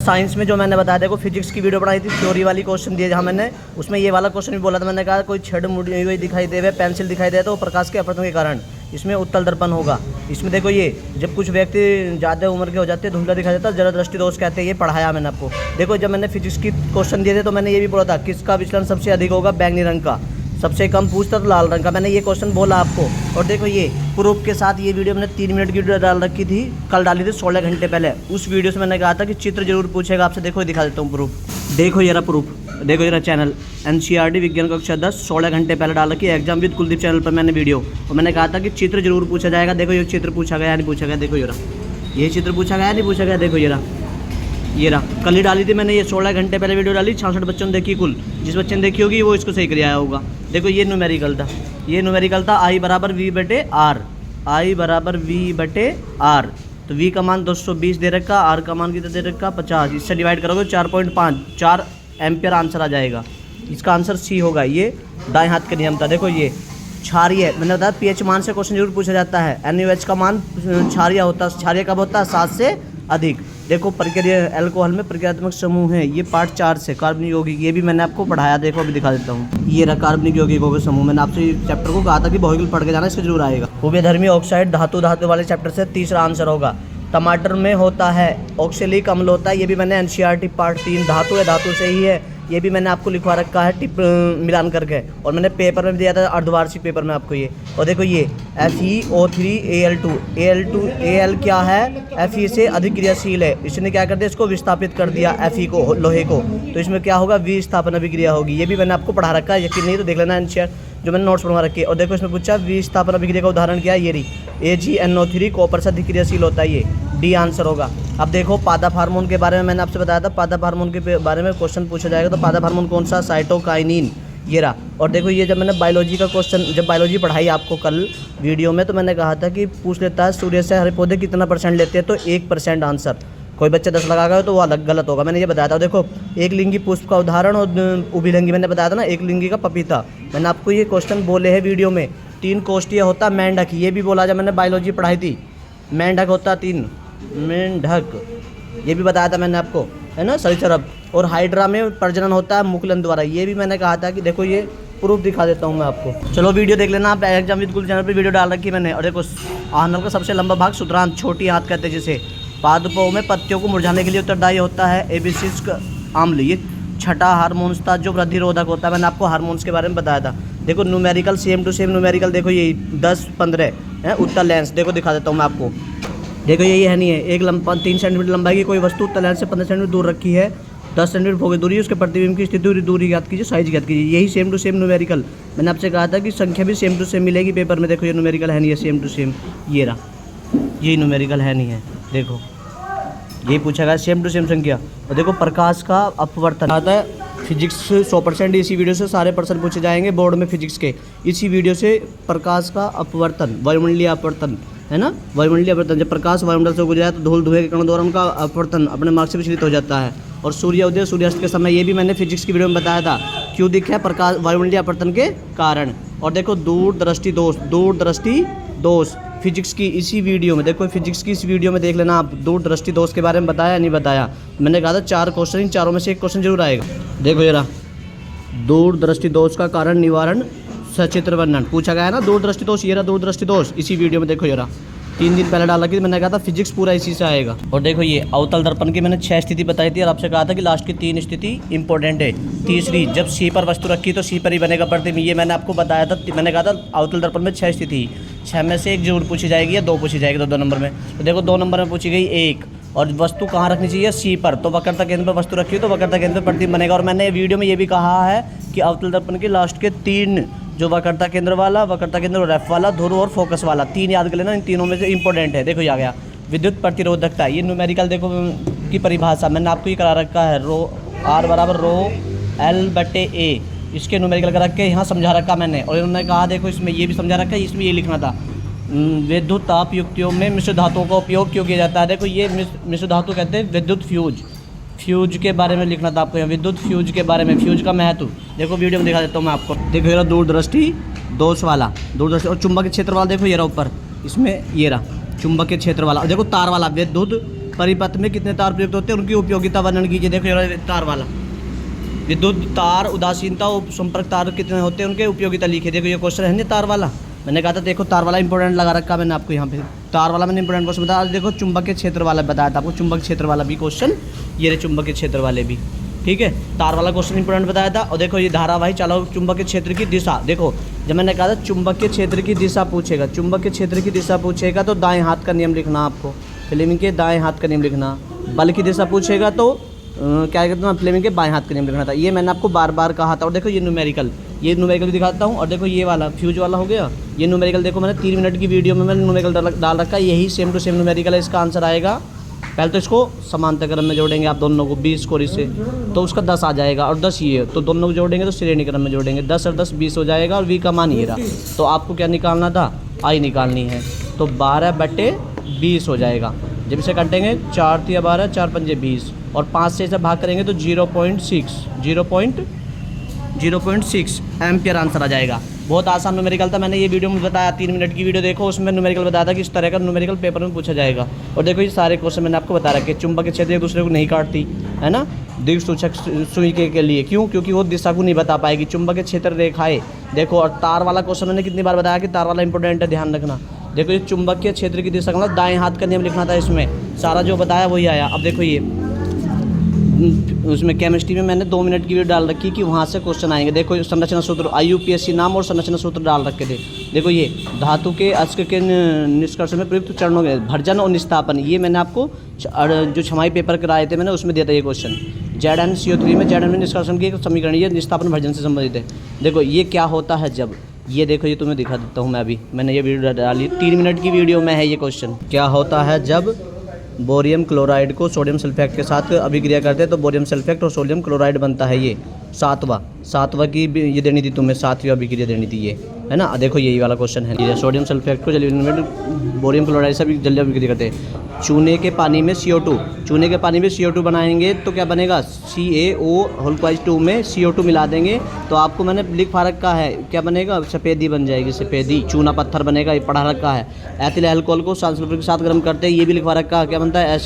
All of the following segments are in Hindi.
साइंस में जो मैंने बताया, देखो फिजिक्स की वीडियो बनाई थी, थ्योरी वाली क्वेश्चन दिए जहाँ मैंने उसमें ये वाला क्वेश्चन भी बोला था। मैंने कहा कोई छड़ मुड़ी हुई दिखाई दे, पेंसिल दिखाई दे तो प्रकाश के अपवर्तन के कारण इसमें उत्तल दर्पण होगा। इसमें देखो ये जब कुछ व्यक्ति ज़्यादा उम्र के हो जाते हैं, धुंधला दिखाई देता है, जरा दृष्टि दोष कहते हैं। ये पढ़ाया मैंने आपको। देखो जब मैंने फिजिक्स की क्वेश्चन दिए थे तो मैंने ये भी बोला था किसका विचलन सबसे अधिक होगा, बैंगनी रंग का, सबसे कम पूछता तो लाल रंग का। मैंने ये क्वेश्चन बोला आपको। और देखो ये प्रूफ के साथ ये वीडियो मैंने 3 मिनट की वीडियो डाल रखी थी, कल डाली थी 16 घंटे पहले। उस वीडियो से मैंने कहा था कि चित्र जरूर पूछेगा आपसे। देखो दिखा देता हूँ प्रूफ। देखो ये रहा प्रूफ, देखो ये रहा चैनल NCERT विज्ञान कक्षा 10 16 घंटे पहले डाल रखी एग्जाम विद कुलदीप चैनल पर मैंने वीडियो। और मैंने कहा था कि चित्र जरूर पूछा जाएगा। देखो ये चित्र पूछा गया नहीं पूछा गया, देखो ये रहा, ये चित्र पूछा गया नहीं पूछा गया, देखो ये रहा, ये रहा। कल ही डाली थी मैंने, ये 16 घंटे पहले वीडियो डाली, 66 बच्चों ने देखी कुल। जिस बच्चे ने देखी होगी वो इसको सही कर आया होगा। देखो ये न्यूमेरिकल था, ये न्यूमेरिकल था I बराबर V बटे R, I बराबर V बटे R। तो V का मान 220 दे रखा, R का मान कितना दे रखा 50। इससे डिवाइड करोगे 4.5, 4 एम्पियर आंसर आ जाएगा। इसका आंसर C होगा। ये दाएं हाथ का नियम था। देखो ये क्षारीय, मैंने बताया pH मान से क्वेश्चन जरूर पूछा जाता है। NaOH का मान क्षारीय होता है, क्षारीय कब होता है 7 से अधिक। देखो प्रक्रिया अल्कोहल में प्रक्रियात्मक समूह है, ये पार्ट 4 से कार्बनिक यौगिक, ये भी मैंने आपको पढ़ाया। देखो अभी दिखा देता हूँ, ये रहा कार्बनिक यौगिकों के समूह। मैंने आपसे चैप्टर को कहा था कि भौतिक पढ़ के जाना, इससे जरूर आएगा। उभयधर्मी ऑक्साइड धातु वाले चैप्टर से तीसरा आंसर होगा। टमाटर में होता है ऑक्सैलिक अम्ल होता है, ये भी मैंने NCERT पार्ट 3 धातु है, धातु से ही है, ये भी मैंने आपको लिखवा रखा है टिप मिलान करके। और मैंने पेपर में भी दिया था अर्धवार्षिक पेपर में आपको ये। और देखो ये FeO3Al2, Al क्या है, Fe से अधिक क्रियाशील है। इसने क्या कर दिया, इसको विस्थापित कर दिया Fe को, लोहे को। तो इसमें क्या होगा, विस्थापन अभिक्रिया होगी। ये भी मैंने आपको पढ़ा रखा है, यकीन नहीं तो देख लेना NCERT जो मैंने नोट्स बनवा रखी है। और देखो इसमें पूछा विस्थापन अभिक्रिया का उदाहरण क्या है, ये रही AgNO3 कॉपर से अधिक क्रियाशील होता है, ये D आंसर होगा। अब देखो पादप हार्मोन के बारे में मैंने आपसे बताया था, पादप हार्मोन के बारे में क्वेश्चन पूछा जाएगा। तो पादप हार्मोन कौन सा, साइटोकाइनिन, ये रहा। और देखो ये जब मैंने बायोलॉजी का क्वेश्चन, जब बायोलॉजी पढ़ाई आपको कल वीडियो में, तो मैंने कहा था कि पूछ लेता है सूर्य से हरे पौधे कितना % लेते हैं, तो 1% आंसर। कोई बच्चा 10 लगाएगा तो वो अलग गलत होगा, मैंने ये बताया था। देखो एक लिंगी पुष्प का उदाहरण और उभयलिंगी मैंने बताया था ना, एक लिंगी का पपीता। मैंने आपको ये क्वेश्चन बोले हैं वीडियो में। 3 कोष्ठीय होता मेंढक, ये भी बोला जब मैंने बायोलॉजी पढ़ाई थी। मेंढक होता 3, मेंढक, ये भी बताया था मैंने आपको, है ना, सरीसृप। और हाइड्रा में प्रजनन होता है मुकुलन द्वारा, ये भी मैंने कहा था कि देखो ये प्रूफ दिखा देता हूँ मैं आपको। चलो वीडियो देख लेना आप, एग्जाम विद कुलदीप चैनल पर वीडियो डाल रखी मैंने। और देखो आनल का सबसे लंबा भाग सूत्रांत, छोटी हाथ कहते हैं जिसे। पादपों में पत्तियों को मुरझाने के लिए उत्तरदायी होता है एबिसिक अम्ल, ये छठा हार्मोन्स था जो वृद्धिरोधक होता है। मैंने आपको हार्मोन्स के बारे में बताया था। देखो numerical same to same numerical, देखो ये 10-15 है उत्तर लेंस। देखो दिखा देता हूँ मैं आपको। देखो ये है नहीं है, एक 3 सेंटीमीटर लंबाई की कोई वस्तु उत्तर लेंस से 15 सेंटीमीटर दूर रखी है, 10 सेंटीमीटर फोकस दूरी, उसके प्रतिबिंब की स्थिति दूरी ज्ञात कीजिए, साइज ज्ञात कीजिए। यही सेम टू सेम न्यूमेरिकल। मैंने आपसे कहा था कि संख्या भी सेम टू सेम मिलेगी पेपर में। देखो ये न्यूमेरिकल है नहीं है, सेम टू सेम, ये रहा, यही न्यूमेरिकल है नहीं है। देखो यही पूछा गया सेम टू सेम संख्या। और देखो प्रकाश का अपवर्तन आता है फिजिक्स 100%, इसी वीडियो से सारे प्रश्न पूछे जाएंगे बोर्ड में फिजिक्स के। इसी वीडियो से प्रकाश का अपवर्तन, वायुमंडलीय अपवर्तन, है ना, वायुमंडलीय अपवर्तन। जब प्रकाश वायुमंडल से गुजरा तो धूल धुएं के कणों द्वारा उनका अपवर्तन अपने मार्ग से विचलित हो जाता है। और सूर्योदय सूर्यास्त के समय, ये भी मैंने फिजिक्स की वीडियो में बताया था, क्यों दिखा है, प्रकाश वायुमंडलीय अपवर्तन के कारण। और देखो दूरदृष्टि दोष, दूरदृष्टि दोष फिजिक्स की इसी वीडियो में, देखो फिजिक्स की इस वीडियो में देख लेना आप, दूरदृष्टि दोष के बारे में बताया नहीं बताया। मैंने कहा था 4 क्वेश्चन, इन चारों में से एक क्वेश्चन जरूर आएगा। देखो ये रहा दूरदृष्टि दोष का कारण निवारण सचित्र वर्णन पूछा गया है ना, दूरदृष्टि दोष, ये रहा दूरदृष्टि दोष इसी वीडियो में। देखो ये रहा 3 दिन पहले डाला कि मैंने कहा था फिजिक्स पूरा इसी से आएगा। और देखो ये अवतल दर्पण की मैंने 6 स्थिति बताई थी और आपसे कहा था कि लास्ट की 3 स्थिति इंपॉर्टेंट है। तीसरी, जब सी पर वस्तु रखी तो सी पर ही बनेगा प्रतिबिंब, ये मैंने आपको बताया था। मैंने कहा था अवतल दर्पण में 6 स्थिति, 6 में से 1 जरूर पूछी जाएगी या 2 पूछी जाएगी, 2 नंबर में। तो देखो 2 नंबर में पूछी गई 1, और वस्तु कहाँ रखनी चाहिए, सी पर, तो वक्रता केंद्र पर वस्तु रखी तो वक्रता केंद्र पर प्रतिबिंब बनेगा। और मैंने वीडियो में ये भी कहा है कि अवतल दर्पण के लास्ट के 3 जो वक्रता केंद्र वाला, वक्रता केंद्र और रेफ वाला, ध्रुव और फोकस वाला, 3 याद कर लेना, इन तीनों में से इंपॉर्टेंट है। देखो ये आ गया विद्युत प्रतिरोधकता, ये न्यूमेरिकल देखो की परिभाषा मैंने आपको ये करा रखा है, रो R बराबर रो L/A, इसके न्यूमेरिकल करा के यहाँ समझा रखा मैंने। और इन्होंने कहा देखो इसमें ये भी समझा रखा है, इसमें ये लिखना था विद्युत ताप युक्तियों में मिश्र धातुओं का उपयोग क्यों किया जाता है। देखो ये मिश्र धातु कहते हैं विद्युत फ्यूज के बारे में लिखना था आपको, यहाँ विद्युत फ्यूज के बारे में, फ्यूज का महत्व। देखो वीडियो में दिखा देता हूँ मैं आपको। देखो ये रहा दूरदृष्टि दोष वाला, दूरदृष्टि, और चुंबकीय क्षेत्र वाला देखो ये रहा ऊपर, इसमें ये रहा चुंबकीय क्षेत्र वाला। देखो तार वाला विद्युत परिपथ में कितने तार प्रयुक्त होते हैं, उनकी उपयोगिता वर्णन कीजिए। देखो ये तार वाला, विद्युत तार, उदासीनता और संपर्क तार कितने होते हैं, उनके उपयोगिता लिखिए। देखो ये क्वेश्चन है ना तार वाला, मैंने कहा था देखो तार वाला इंपॉर्टेंट लगा रखा मैंने आपको यहाँ पे, तार वाला मैंने इंपॉर्टेंट क्वेश्चन बताया। देखो चुंबकीय क्षेत्र वाला बताया था आपको, चुंबक क्षेत्र वाला भी क्वेश्चन, ये रहे चुंबकीय क्षेत्र वाले भी, ठीक है। तार वाला क्वेश्चन इंपॉर्टेंट बताया था। और देखो ये धारावाही चालक चुंबकीय क्षेत्र की दिशा, देखो जब मैंने कहा था चुंबकीय क्षेत्र की दिशा पूछेगा, चुंबकीय क्षेत्र की दिशा पूछेगा तो दाएं हाथ का नियम लिखना आपको, फ्लेमिंग के दाएं हाथ का नियम लिखना। बल की दिशा पूछेगा तो क्या कहते हैं, फ्लेमिंग के बाएं हाथ का नियम लिखना था। ये मैंने आपको बार बार कहा था। और देखो ये न्यूमेरिकल भी दिखाता हूँ। और देखो ये वाला फ्यूज वाला हो गया, ये न्यूमेरिकल देखो मैंने 3 मिनट की वीडियो में मैंने न्यूमेरिकल डाल रखा है, यही सेम टू सेम न्यूमेरिकल है। इसका आंसर आएगा, पहले तो इसको समांतर क्रम में जोड़ेंगे आप दोनों को, 20 को इससे तो उसका 10 आ जाएगा, और 10 ये, तो दोनों को जोड़ेंगे तो श्रेणी क्रम में जोड़ेंगे, 10 और 10 20 हो जाएगा। और वी का मान ये रहा, तो आपको क्या निकालना था, आई निकालनी है, तो 12/20 हो जाएगा। जब इसे काटेंगे 4 × 12, 4 × 5 = 20, और 5 से इसे भाग करेंगे तो 0.6 एम्पियर आंसर आ जाएगा। बहुत आसान न्यूमेरिकल था, मैंने ये वीडियो में बताया, 3 मिनट की वीडियो देखो, उसमें न्यूमेरिकल बताया था कि इस तरह का न्यूमेरिकल पेपर में पूछा जाएगा। और देखो ये सारे क्वेश्चन मैंने आपको बता रखे, चुंबकीय क्षेत्र एक दूसरे को नहीं काटती है ना, द्विसूचक सुई के लिए, क्यों, क्योंकि वो दिशा को नहीं बता पाएगी। चुंबकीय क्षेत्र रेखाएं देखो, और तार वाला क्वेश्चन मैंने कितनी बार बताया कि तार वाला इंपॉर्टेंट है, ध्यान रखना। देखो ये चुंबकीय क्षेत्र की दिशा का मतलब दाएं हाथ का नियम लिखना था, इसमें सारा जो बताया वही आया। अब देखो ये उसमें केमिस्ट्री में मैंने 2 मिनट की वीडियो डाल रखी कि वहाँ से क्वेश्चन आएंगे। देखो संरचना सूत्र, IUPAC नाम और संरचना सूत्र डाल रखे थे। देखो ये धातु के अश्क के निष्कर्ष में प्रयुक्त चरणों के भर्जन और निस्तापन, ये मैंने आपको जो छमाही पेपर कराए थे मैंने उसमें दिया था ये क्वेश्चन। ZnCO3 में ZN में निष्कर्षण की एक समीकरण, ये निस्तापन भर्जन से संबंधित है। देखो ये क्या होता है जब, ये देखो ये तुम्हें दिखा देता हूँ मैं, अभी मैंने ये वीडियो डाली 3 मिनट की वीडियो में है ये क्वेश्चन। क्या होता है जब बोरियम क्लोराइड को सोडियम सल्फेट के साथ अभिक्रिया करते हैं तो बोरियम सल्फेट और सोडियम क्लोराइड बनता है। ये सातवां की ये देनी थी तुम्हें, 7वीं अभिक्रिया देनी थी ये, है ना। देखो यही वाला क्वेश्चन है, ये सोडियम सल्फेट को जलीय बोरियम क्लोराइड से जल्दी अभिक्रिया करते हैं। चूने के पानी में CO2 बनाएंगे तो क्या बनेगा, CaO2 में CO2 मिला देंगे तो आपको मैंने लिख पा रखा है क्या बनेगा, सफ़ेदी बन जाएगी, सफ़ेदी चूना पत्थर बनेगा, ये पढ़ा रखा है। एथिल अल्कोहल को सल्फर के साथ गर्म करते हैं, ये भी लिखवा रखा है, क्या बनता है,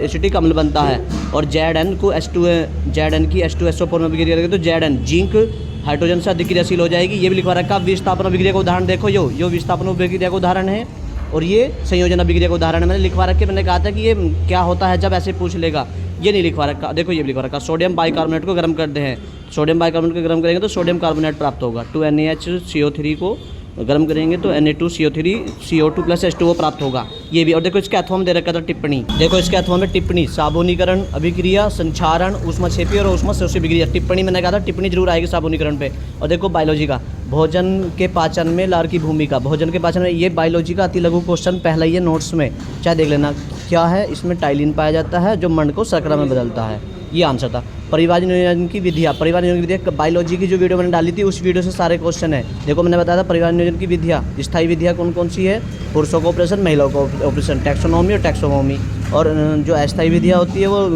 एसिटिक अम्ल बनता है। और Zn को Zn की H2SO4 में अभिक्रिया करेंगे तो Zn जिंक हाइड्रोजन से अधिक क्रियाशील हो जाएगी, ये भी लिखवा रखा है। विस्थापन अभिक्रिया का उदाहरण देखो, यो विस्थापन अभिक्रिया का उदाहरण है, और ये संयोजन अभिक्रिया का उदाहरण है। मैंने लिखवा रखे, मैंने कहा था कि ये क्या होता है जब ऐसे पूछ लेगा, ये नहीं लिखवा रखा। देखो ये भी लिखवा रखा, सोडियम बाइकार्बोनेट को गर्म करते हैं, सोडियम बाइकार्बोनेट को गर्म करेंगे तो सोडियम कार्बोनेट प्राप्त होगा। 2NaHCO3 को गर्म करेंगे तो Na2CO3 CO2 + H2O प्राप्त होगा, ये भी। और देखो इसके अथवा में दे रखा था टिप्पणी, देखो इसके अथवा में टिप्पणी, साबुनीकरण अभिक्रिया, संक्षारण, ऊष्माक्षेपी और ऊष्माशोषी अभिक्रिया। टिप्पणी मैंने कहा था टिप्पणी जरूर आएगी साबुनीकरण पे। और देखो बायोलॉजी का, भोजन के पाचन में लार की भूमिका, भोजन के पाचन में, ये बायोलॉजी का अति लघु क्वेश्चन पहला ही है नोट्स में, चाहे देख लेना क्या है। इसमें टाइलिन पाया जाता है जो मंड को शर्करा में बदलता है, ये आंसर था। परिवार नियोजन की विधियाँ, बायोलॉजी की जो वीडियो मैंने डाली थी उस वीडियो से सारे क्वेश्चन है। देखो मैंने बताया था परिवार नियोजन की विधियाँ, स्थायी विधियाँ कौन कौन सी है, पुरुषों का ऑपरेशन, महिलाओं का ऑपरेशन, टैक्सोनॉमी और टैक्सोनॉमी। और जो अस्थायी विधियाँ होती है वो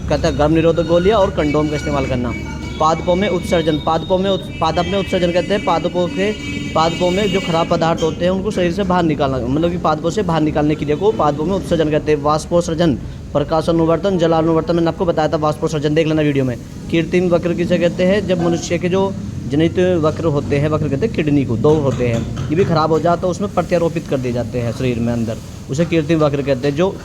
कहता है गर्भ निरोधक गोलियाँ और कंडोम का इस्तेमाल करना। पादपों में उत्सर्जन, पादप में उत्सर्जन कहते हैं, पादपों में जो खराब पदार्थ होते हैं उनको शरीर से बाहर निकालना, मतलब कि पादपों से बाहर निकालने के लिए को पादपों में उत्सर्जन कहते हैं। वाष्पोत्सर्जन, प्रकाशानुवर्तन, जलानुवर्तन, मैंने आपको बताया था वाष्पोत्सर्जन, देख लेना वीडियो में। कृत्रिम वक्र किसे कहते हैं, जब मनुष्य के जो जनित वक्र होते हैं, वक्र कहते हैं किडनी को, 2 होते हैं, ये भी खराब हो जाता है, उसमें प्रत्यारोपित कर दिए जाते हैं शरीर में अंदर, उसे कृत्रिम वक्र कहते हैं, जो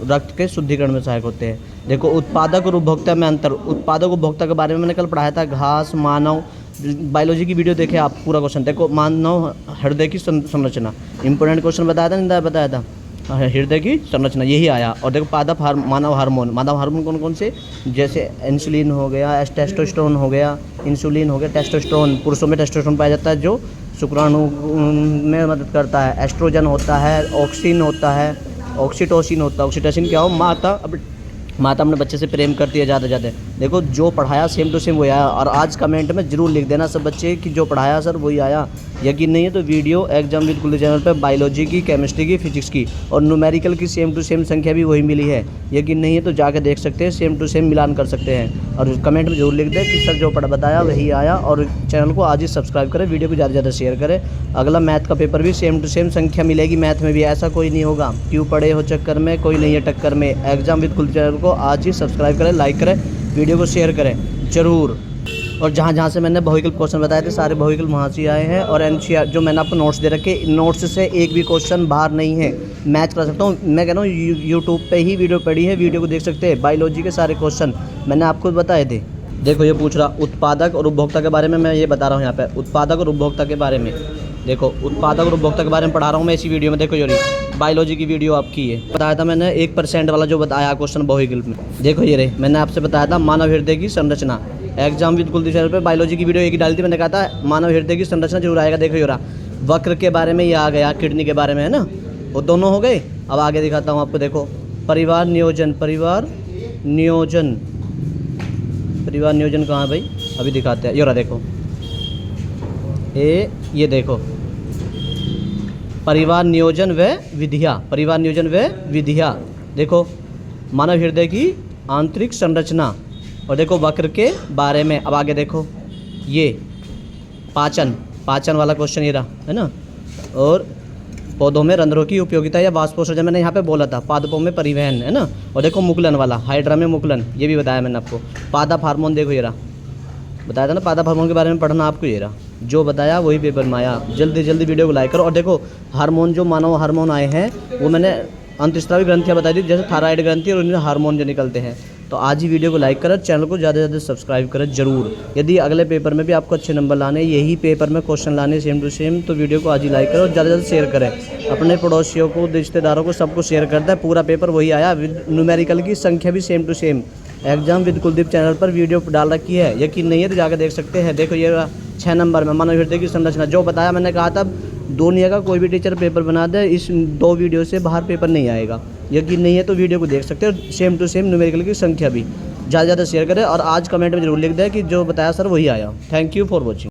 रक्त के शुद्धिकरण में सहायक होते हैं। देखो उत्पादक और उपभोक्ता में अंतर, उत्पादक उपभोक्ता के बारे में मैंने कल पढ़ाया था, घास, मानव, बायोलॉजी की वीडियो देखे आप, पूरा क्वेश्चन देखो। मानव हृदय की संरचना, इंपॉर्टेंट क्वेश्चन बताया था, नहीं बताया था, हृदय की संरचना यही आया। और देखो पादप मानव हार्मोन कौन कौन से, जैसे इंसुलिन हो गया, टेस्टोस्टेरोन हो गया, इंसुलिन हो गया, टेस्टोस्टेरोन, पुरुषों में टेस्टोस्टेरोन पाया जाता है जो शुक्राणु में मदद करता है, एस्ट्रोजन होता है, ऑक्सिन होता है, ऑक्सीटोसिन होता है। ऑक्सीटोसिन क्या हो, माता अपने बच्चे से प्रेम करती है ज़्यादा देखो जो पढ़ाया सेम टू सेम वही आया। और आज कमेंट में ज़रूर लिख देना सब बच्चे कि जो पढ़ाया सर वही आया। यकीन नहीं है तो video exam with Kullu channel पर बायोलॉजी की, केमिस्ट्री की, फिजिक्स की और न्यूमेरिकल की सेम टू सेम संख्या भी वही मिली है। यकीन नहीं है तो जाकर देख सकते हैं, सेम टू सेम मिलान कर सकते हैं। और कमेंट में ज़रूर लिख दें कि सर जो बताया वही आया। और चैनल को आज ही सब्सक्राइब करें, वीडियो को ज़्यादा से ज़्यादा शेयर करें। अगला मैथ का पेपर भी सेम टू सेम संख्या मिलेगी, मैथ में भी ऐसा कोई नहीं होगा। क्यों पढ़े हो चक्कर में, कोई नहीं है टक्कर में। एग्जाम विद कुल्लू चैनल को आज ही सब्सक्राइब करें, लाइक करें, वीडियो को शेयर करें ज़रूर। और जहाँ जहाँ से मैंने बहुविकल क्वेश्चन बताए थे सारे बहुविकल वहाँ से आए हैं। और एनसीईआरटी जो मैंने आपको नोट्स दे रखे, नोट्स से एक भी क्वेश्चन बाहर नहीं है, मैच कर सकता हूँ। मैं कह रहा हूँ यूट्यूब पे ही वीडियो पड़ी है, वीडियो को देख सकते हैं। बायोलॉजी के सारे क्वेश्चन मैंने आपको बताए थे। देखो ये पूछ रहा उत्पादक और उपभोक्ता के बारे में, मैं ये बता रहा हूँ यहाँ पे उत्पादक और उपभोक्ता के बारे में। देखो उत्पादक और उपभोक्ता के बारे में पढ़ा रहा हूँ मैं इसी वीडियो में। देखो ये बायोलॉजी की वीडियो आपकी है, बताया था मैंने 1% वाला जो बताया क्वेश्चन बहुविकल में। देखो ये रहे, मैंने आपसे बताया था मानव हृदय की संरचना। एग्जाम विद कुल्लू चैनल पे बायोलॉजी की वीडियो एक ही डाली थी, मैंने कहा था मानव हृदय की संरचना जरूर आएगा। देखो ये रहा, वक्र के बारे में ये आ गया, किडनी के बारे में है ना, वो दोनों हो गए। अब आगे दिखाता हूँ आपको। देखो परिवार नियोजन, परिवार नियोजन, परिवार नियोजन कहाँ है भाई, अभी दिखाते हैं। ये रहा देखो, ये देखो परिवार नियोजन व विधियाँ, परिवार नियोजन व विधियाँ। देखो मानव हृदय की आंतरिक संरचना और देखो वक्र के बारे में। अब आगे देखो ये पाचन, पाचन वाला क्वेश्चन ये रहा है ना। और पौधों में रंध्रों की उपयोगिता या वाष्पोत्सर्जन मैंने यहाँ पे बोला था। पादपों में परिवहन है ना। और देखो मुकुलन वाला, हाइड्रा में मुकुलन, ये भी बताया मैंने आपको। पादप हार्मोन देखो ये रहा, बताया था ना पादप हार्मोन के बारे में पढ़ना आपको। ये रहा जो बताया वही पेपर में आया। जल्दी जल्दी वीडियो को लाइक करो। और देखो हार्मोन, जो मानव हार्मोन आए हैं वो मैंने अंतःस्रावी ग्रंथियाँ बताई थी, जैसे थायराइड ग्रंथि और उनमें हार्मोन जो निकलते हैं। तो आज ही वीडियो को लाइक करें, चैनल को ज़्यादा से ज़्यादा सब्सक्राइब करें ज़रूर। यदि अगले पेपर में भी आपको अच्छे नंबर लाने, यही पेपर में क्वेश्चन लाने सेम टू सेम, तो वीडियो को आज ही लाइक करें और ज़्यादा से ज़्यादा शेयर करें। अपने पड़ोसियों को, रिश्तेदारों को, सबको शेयर करता है। पूरा पेपर वही आया, न्यूमेरिकल की संख्या भी same to same. Exam with Kuldeep channel पर वीडियो डाल रखी है, यकीन नहीं है तो जाकर देख सकते हैं। देखो ये 6 नंबर में मानव हृदय की संरचना जो बताया, मैंने कहा था दुनिया का कोई भी टीचर पेपर बना दे, इस 2 वीडियो से बाहर पेपर नहीं आएगा। यकीन नहीं है तो वीडियो को देख सकते हैं, सेम टू सेम न्यूमेरिकल की संख्या भी। ज़्यादा से ज़्यादा शेयर करें और आज कमेंट में जरूर लिख दें कि जो बताया सर वही आया। Thank you for watching.